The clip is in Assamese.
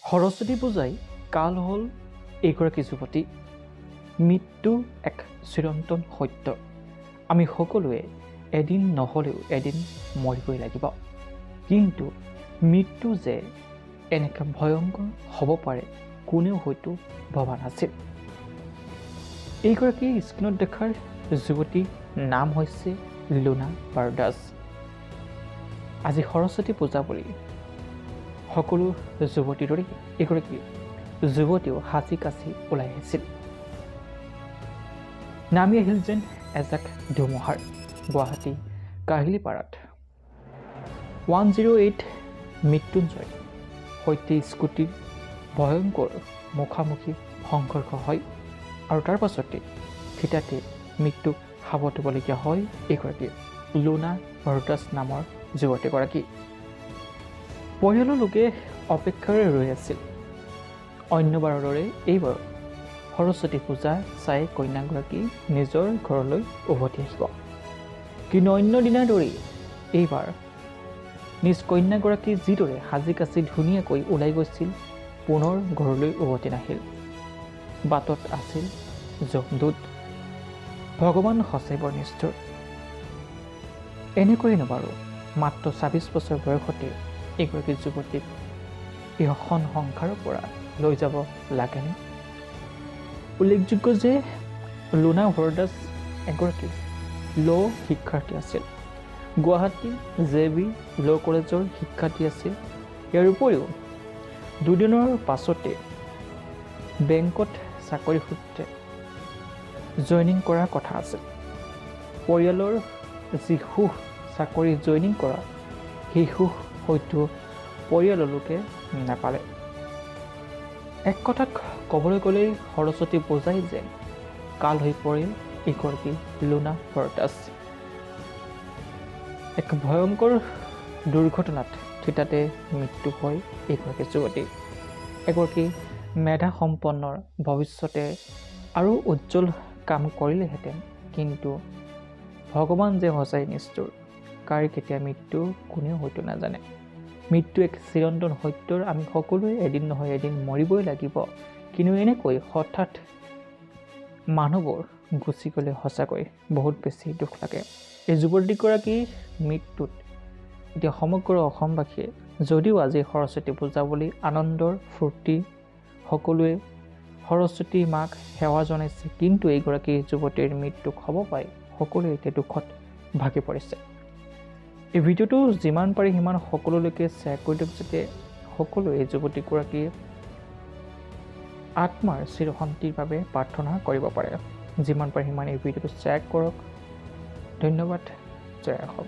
সৰস্বতী পূজাই কাল হ'ল এইগৰাকী যুৱতী। মৃত্যু এক চিৰন্তন সত্য। আমি সকলোৱে এদিন নহ'লেও এদিন মৰিবই লাগিব। কিন্তু মৃত্যু যে এনেকৈ ভয়ংকৰ হ'ব পাৰে কোনেও হয়তো ভবা নাছিল। এইগৰাকী স্ক্ৰীণত দেখাৰ যুৱতীৰ নাম হৈছে লুনা বাৰদাস। আজি সৰস্বতী পূজা বুলি সকলো যুৱতীৰ দৰে এগৰাকী যুৱতীও সাজি কাচি ওলাই আহিছিল। নামি আহিল যেন এজাক ধুমুহাৰ গুৱাহাটী কাহিলীপাৰাত 108 মৃত্যুঞ্জয় সৈতে স্কুটিৰ ভয়ংকৰ মুখামুখি সংঘৰ্ষ হয় আৰু তাৰ পাছতে থিতাতে মৃত্যুক সাৱটিবলগীয়া হয় এগৰাকী লুনা বাৰদাস নামৰ যুৱতীগৰাকী। পৰিয়ালৰ লোকে অপেক্ষাৰে ৰৈ আছিল। অন্যবাৰৰ দৰে এইবাৰ সৰস্বতী পূজা চাই কন্যাগৰাকী নিজৰ ঘৰলৈ উভতি আহিব। কিন্তু অন্য দিনাৰ দৰেই এইবাৰ নিজ কন্যাগৰাকী যিদৰে সাজি কাচি ধুনীয়াকৈ ওলাই গৈছিল পুনৰ ঘৰলৈ উভতি নাহিল। বাটত আছিল যমদূত। ভগৱান সঁচাই বৰ নিষ্ঠুৰ। এনেকৈনো বাৰু মাত্ৰ ২৬ বছৰ বয়সতে এগৰাকী যুৱতীক এই সংসাৰৰ পৰা লৈ যাব লাগেনে? উল্লেখযোগ্য যে লুনা বাৰদাস এগৰাকী ল' শিক্ষাৰ্থী আছিল। গুৱাহাটী JB ল' কলেজৰ শিক্ষাৰ্থী আছিল। ইয়াৰ উপৰিও দুদিনৰ পাছতে বেংকত চাকৰি সূত্ৰে জইনিং কৰাৰ কথা আছিল। পৰিয়ালৰ যি সুখ চাকৰি জইনিং কৰা সেই সুখ হয়তো পৰিয়ালৰ লোকে নাপালে। এক কথাত ক'বলৈ গ'লেই সৰস্বতী পূজাই যেন কাল হৈ পৰিল এগৰাকী লুনা বাৰদাস। এক ভয়ংকৰ দুৰ্ঘটনাত থিতাতে মৃত্যু হয় এগৰাকী যুৱতী। এগৰাকী মেধা সম্পন্নৰ ভৱিষ্যতে আৰু উজ্জ্বল কাম কৰিলেহেঁতেন। কিন্তু ভগৱান যে সঁচাই নিষ্ঠুৰ। কাৰ কেতিয়া মৃত্যু কোনেও হয়তো নাজানে। মৃত্যু এক চিৰন্তন সত্যৰ আমি সকলোৱে এদিন নহয় এদিন মৰিবই লাগিব। কিন্তু এনেকৈ হঠাৎ মানুহবোৰ গুচি গ'লে সঁচাকৈ বহুত বেছি দুখ লাগে। এই যুৱতীগৰাকীৰ মৃত্যুত এতিয়া সমগ্ৰ অসমবাসীয়ে যদিও আজি সৰস্বতী পূজা বুলি আনন্দৰ ফূৰ্তি সকলোৱে সৰস্বতী মাক সেৱা জনাইছে, কিন্তু এইগৰাকী যুৱতীৰ মৃত্যুক হ'ব পাই সকলোৱে এতিয়া দুখত ভাগি পৰিছে। এই ভিডিঅ'টো যিমান পাৰি সিমান সকলোলৈকে শ্বেয়াৰ কৰি দিয়ক, যাতে সকলোৱে এই যুৱতীগৰাকীৰ আত্মাৰ চিৰশান্তিৰ বাবে প্ৰাৰ্থনা কৰিব পাৰে। যিমান পাৰে সিমান এই ভিডিঅ'টো শ্বেয়াৰ কৰক। ধন্যবাদ। জয় অসম।